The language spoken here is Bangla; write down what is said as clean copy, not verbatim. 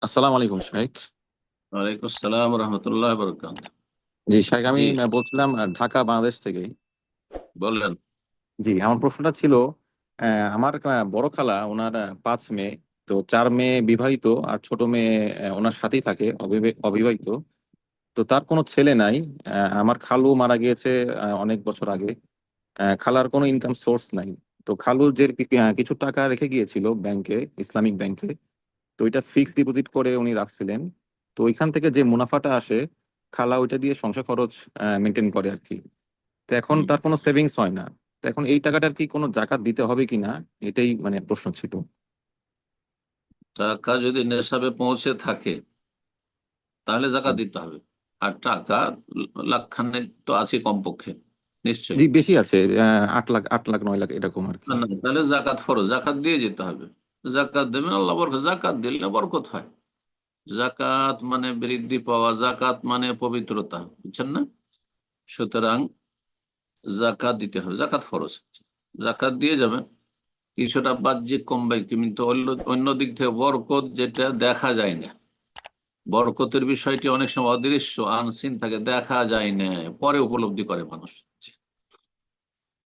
আসসালামু আলাইকুম শাইখ। ওয়ালাইকুম আসসালাম রহমতুল্লাহ বরকাত। জি শাইখ, আমি জি, বলছিলাম ঢাকা বাংলাদেশ থেকে। বললেন। জি, আমার প্রশ্নটা ছিল, আমার বড় খালা, ওনার 5 মেয়ে। তো 4 মেয়ে বিবাহিত, আর ছোট মেয়ে ওনার সাথেই থাকে, অবিবাহিত। তো তার কোনো ছেলে নাই। আমার খালু মারা গিয়েছে অনেক বছর আগে। খালার কোনো ইনকাম সোর্স নাই। তো খালু যে কিছু টাকা রেখে গিয়েছিল ব্যাংকে, ইসলামিক ব্যাংকে। তো ওইটা ফিক্সড ডিপোজিট করে উনি রাখছিলেন। তো ওইখান থেকে যে মুনাফাটা আসে, খালা ওইটা দিয়ে সংসার খরচ মেনটেন করে আর কি। তো এখন হুম। তার কোনো সেভিংস হয় না। তো এখন এই টাকাটার কি কোনো জাকাত দিতে হবে কিনা, এটাই মানে প্রশ্ন ছিল। টাকা যদি নেশাবে পৌঁছে থাকে তাহলে জি। জাকাত দিতে হবে। আর টাকা লাখখানেক তো আছে কমপক্ষে, নিশ্চয়ই। জি, বেশি আছে। 8 লাখ, 8 লাখ, 9 লাখ এরকম আর কি। না, না, তাহলে জাকাত ফরজ, জাকাত দিয়ে যেতে হবে। জাকাত দেবেন, আল্লাহ বরকত, জাকাত দিলে বরকত হয়। জাকাত মানে বৃদ্ধি পাওয়া, জাকাত মানে পবিত্রতা, বুঝছেন না? সুতরাং জাকাত দিতে হবে, জাকাত ফরজ। জাকাত দিয়ে যাবেন। কিছুটা বাহ্যিক কমবে, কিন্তু অন্য অন্য দিক থেকে বরকত যেটা দেখা যায় না, বরকতের বিষয়টি অনেক সময় অদৃশ্য, আনসিন থাকে, দেখা যায় না, পরে উপলব্ধি করে মানুষ।